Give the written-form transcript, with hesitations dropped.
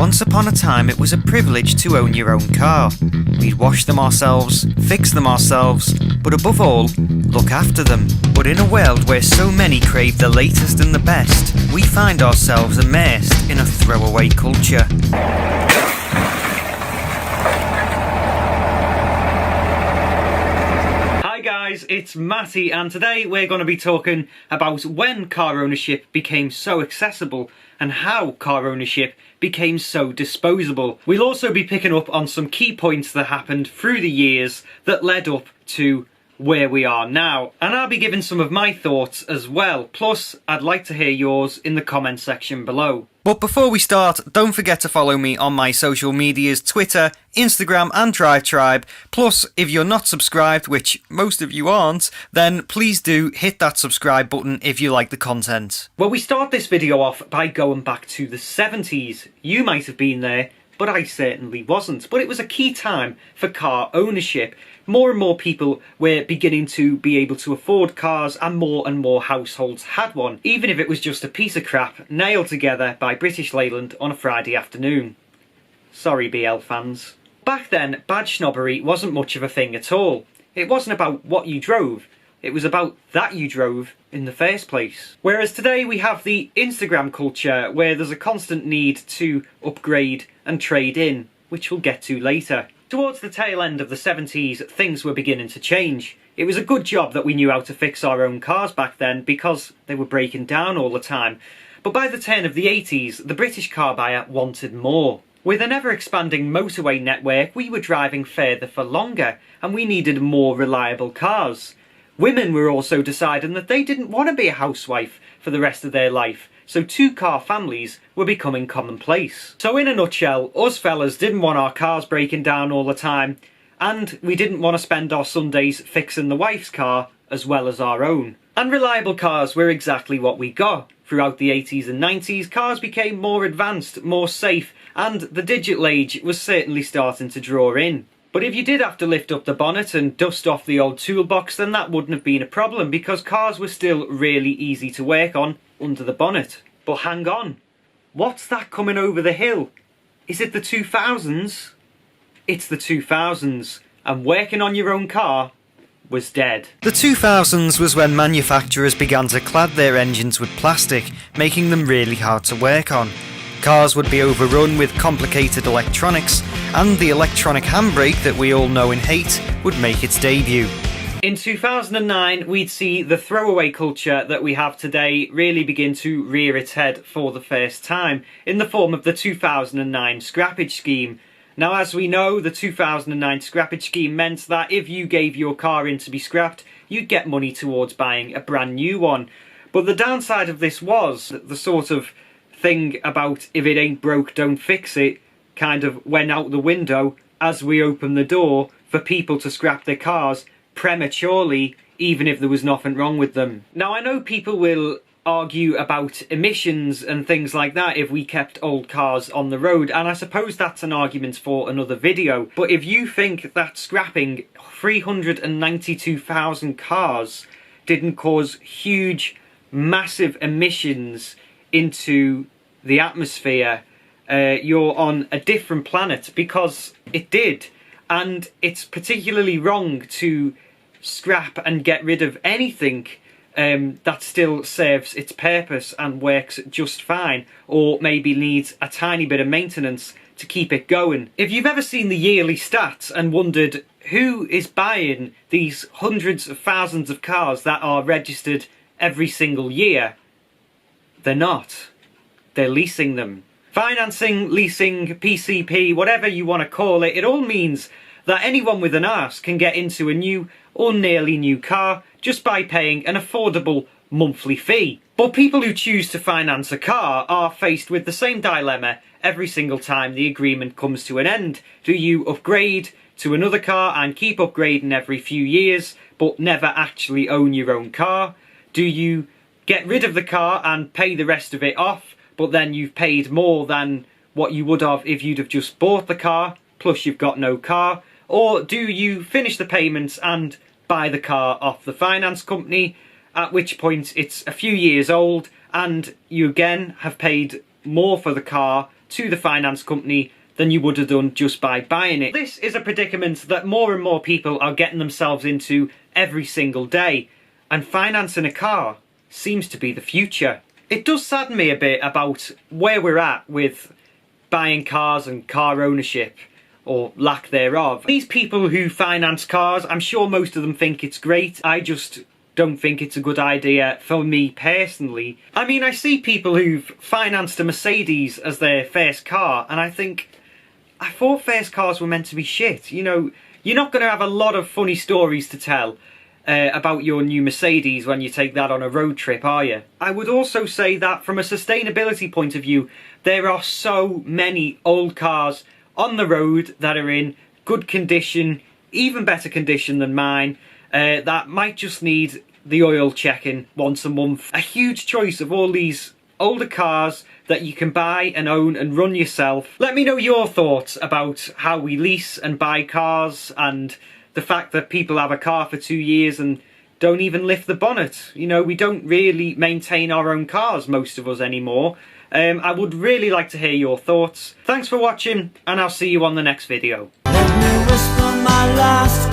Once upon a time, it was a privilege to own your own car. We'd wash them ourselves, fix them ourselves, but above all, look after them. But in a world where so many crave the latest and the best, we find ourselves immersed in a throwaway culture. Hi guys, it's Matty, and today we're going to be talking about when car ownership became so accessible and how car ownership became so disposable. We'll also be picking up on some key points that happened through the years that led up to where we are now. And I'll be giving some of my thoughts as well. Plus, I'd like to hear yours in the comment section below. But before we start, don't forget to follow me on my social medias, Twitter, Instagram and Drivetribe. Plus, if you're not subscribed, which most of you aren't, then please do hit that subscribe button if you like the content. Well, we start this video off by going back to the 70s. You might have been there, but I certainly wasn't. But it was a key time for car ownership. More and more people were beginning to be able to afford cars, and more households had one, even if it was just a piece of crap nailed together by British Leyland on a Friday afternoon. Sorry BL fans. Back then, badge snobbery wasn't much of a thing at all. It wasn't about what you drove, it was about that you drove in the first place. Whereas today we have the Instagram culture where there's a constant need to upgrade and trade in, which we'll get to later. Towards the tail end of the 70s, things were beginning to change. It was a good job that we knew how to fix our own cars back then because they were breaking down all the time. But by the turn of the 80s, the British car buyer wanted more. With an ever-expanding motorway network, we were driving further for longer, and we needed more reliable cars. Women were also deciding that they didn't want to be a housewife for the rest of their life, so two-car families were becoming commonplace. So in a nutshell, us fellas didn't want our cars breaking down all the time, and we didn't want to spend our Sundays fixing the wife's car as well as our own. And reliable cars were exactly what we got. Throughout the 80s and 90s, cars became more advanced, more safe, and the digital age was certainly starting to draw in. But if you did have to lift up the bonnet and dust off the old toolbox, then that wouldn't have been a problem because cars were still really easy to work on under the bonnet. But hang on, what's that coming over the hill? Is it the 2000s? It's the 2000s, and working on your own car was dead. The 2000s was when manufacturers began to clad their engines with plastic, making them really hard to work on. Cars would be overrun with complicated electronics, and the electronic handbrake that we all know and hate would make its debut. In 2009, we'd see the throwaway culture that we have today really begin to rear its head for the first time, in the form of the 2009 scrappage scheme. Now, as we know, the 2009 scrappage scheme meant that if you gave your car in to be scrapped, you'd get money towards buying a brand new one. But the downside of this was the sort of thing about if it ain't broke, don't fix it kind of went out the window as we opened the door for people to scrap their cars prematurely, even if there was nothing wrong with them. Now, I know people will argue about emissions and things like that if we kept old cars on the road, and I suppose that's an argument for another video. But if you think that scrapping 392,000 cars didn't cause huge, massive emissions into the atmosphere, you're on a different planet, because it did. And it's particularly wrong to scrap and get rid of anything that still serves its purpose and works just fine, or maybe needs a tiny bit of maintenance to keep it going. If you've ever seen the yearly stats and wondered who is buying these hundreds of thousands of cars that are registered every single year, they're not. They're leasing them. Financing, leasing, PCP, whatever you want to call it, it all means that anyone with an arse can get into a new or nearly new car just by paying an affordable monthly fee. But people who choose to finance a car are faced with the same dilemma every single time the agreement comes to an end. Do you upgrade to another car and keep upgrading every few years but never actually own your own car? Do you get rid of the car and pay the rest of it off, but then you've paid more than what you would have if you'd have just bought the car, plus you've got no car? Or do you finish the payments and buy the car off the finance company, at which point it's a few years old and you again have paid more for the car to the finance company than you would have done just by buying it. This is a predicament that more and more people are getting themselves into every single day, and financing a car seems to be the future. It does sadden me a bit about where we're at with buying cars and car ownership, or lack thereof. These people who finance cars, I'm sure most of them think it's great. I just don't think it's a good idea for me personally. I mean, I see people who've financed a Mercedes as their first car, and I think, I thought first cars were meant to be shit. You know, you're not going to have a lot of funny stories to tell about your new Mercedes when you take that on a road trip, are you? I would also say that from a sustainability point of view, there are so many old cars on the road that are in good condition, even better condition than mine, that might just need the oil checking once a month. A huge choice of all these older cars that you can buy and own and run yourself. Let me know your thoughts about how we lease and buy cars, and the fact that people have a car for 2 years and don't even lift the bonnet. You know, we don't really maintain our own cars, most of us, anymore. I would really like to hear your thoughts. Thanks for watching, and I'll see you on the next video. Let me whisper my last